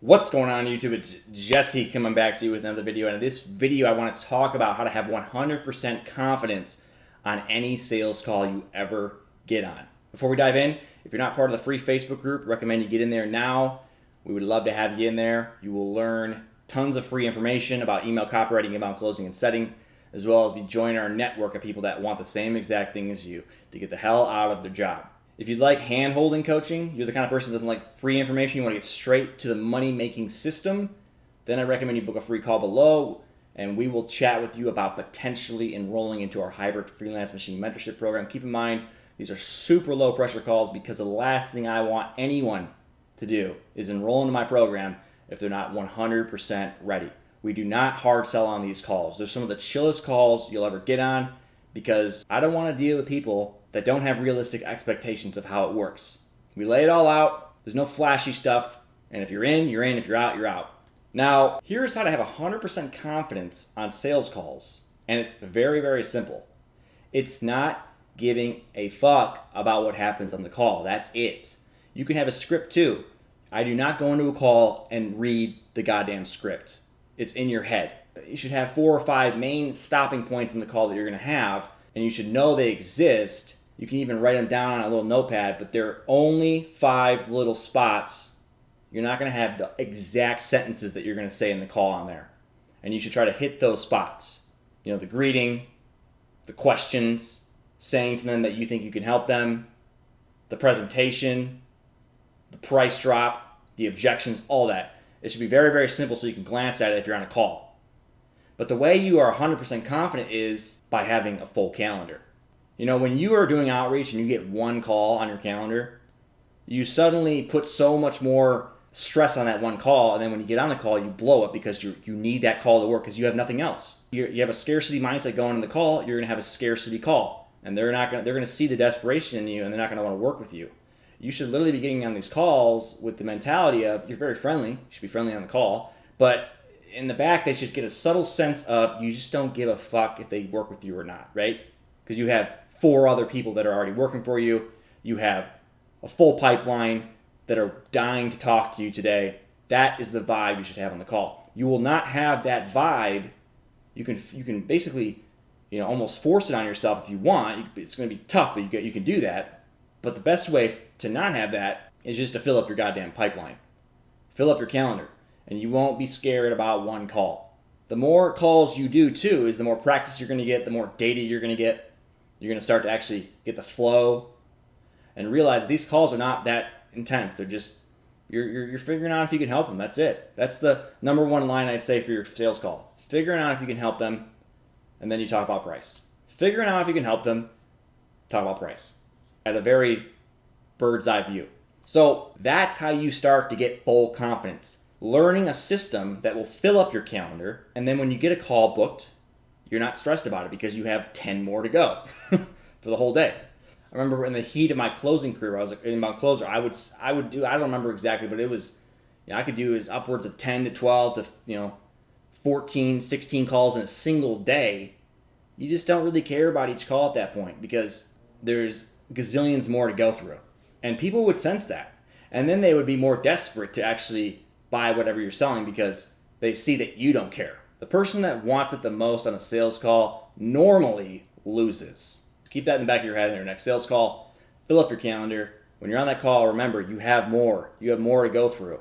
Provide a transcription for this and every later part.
What's going on YouTube? It's Jesse coming back to you with another video. And in this video, I want to talk about how to have 100% confidence on any sales call you ever get on. Before we dive in, if you're not part of the free Facebook group, I recommend you get in there now. We would love to have you in there. You will learn tons of free information about email copywriting, inbound closing, and setting, as well as be joining our network of people that want the same exact thing as you to get the hell out of their job. If you'd like hand-holding coaching, you're the kind of person that doesn't like free information, you want to get straight to the money-making system, then I recommend you book a free call below, and we will chat with you about potentially enrolling into our hybrid freelance machine mentorship program. Keep in mind, these are super low-pressure calls because the last thing I want anyone to do is enroll into my program if they're not 100% ready. We do not hard sell on these calls. They're some of the chillest calls you'll ever get on because I don't want to deal with people that don't have realistic expectations of how it works. We lay it all out. There's no flashy stuff. And if you're in, you're in. If you're out, you're out. Now, here's how to have 100% confidence on sales calls. And it's very, very simple. It's not giving a fuck about what happens on the call. That's it. You can have a script too. I do not go into a call and read the goddamn script. It's in your head. You should have 4 or 5 main stopping points in the call that you're going to have, and you should know they exist. You can even write them down on a little notepad, but there are only 5 little spots. You're not going to have the exact sentences that you're going to say in the call on there. And you should try to hit those spots. You know, the greeting, the questions, saying to them that you think you can help them, the presentation, the price drop, the objections, all that. It should be very, very simple so you can glance at it if you're on a call. But the way you are 100% confident is by having a full calendar. You know, when you are doing outreach and you get one call on your calendar, you suddenly put so much more stress on that one call, and then when you get on the call, you blow it because you need that call to work because you have nothing else. You have a scarcity mindset going in the call, you're going to have a scarcity call, and they're going to see the desperation in you, and they're not going to want to work with you. You should literally be getting on these calls with the mentality of you're very friendly, you should be friendly on the call, but in the back, they should get a subtle sense of you just don't give a fuck if they work with you or not, right? Because you have 4 other people that are already working for you. You have a full pipeline that are dying to talk to you today. That is the vibe you should have on the call. You will not have that vibe. You can basically, almost force it on yourself if you want. It's going to be tough, but you can do that. But the best way to not have that is just to fill up your goddamn pipeline. Fill up your calendar, and you won't be scared about one call. The more calls you do, too, is the more practice you're going to get, the more data you're going to get. You're going to start to actually get the flow and realize these calls are not that intense. They're just, you're figuring out if you can help them. That's it. That's the number one line I'd say for your sales call. Figuring out if you can help them, and then you talk about price. Figuring out if you can help them, talk about price. At a very bird's eye view. So that's how you start to get full confidence. Learning a system that will fill up your calendar, and then when you get a call booked, you're not stressed about it because you have 10 more to go for the whole day. I remember in the heat of my closing career, I was an inbound closer. I would do, I don't remember exactly, but it was, I could do is upwards of 10 to 12 to 14, 16 calls in a single day. You just don't really care about each call at that point because there's gazillions more to go through. And people would sense that. And then they would be more desperate to actually buy whatever you're selling because they see that you don't care. The person that wants it the most on a sales call normally loses. Keep that in the back of your head in your next sales call. Fill up your calendar. When you're on that call, remember, you have more. You have more to go through.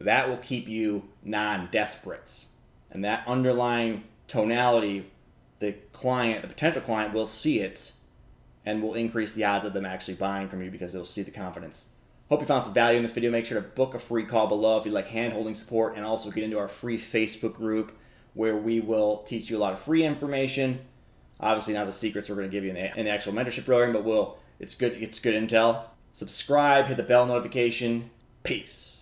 That will keep you non-desperate. And that underlying tonality, the potential client will see it and will increase the odds of them actually buying from you because they'll see the confidence. Hope you found some value in this video. Make sure to book a free call below if you'd like hand-holding support, and also get into our free Facebook group where we will teach you a lot of free information. Obviously not the secrets we're going to give you in the actual mentorship program, but it's good intel. Subscribe, hit the bell notification. Peace.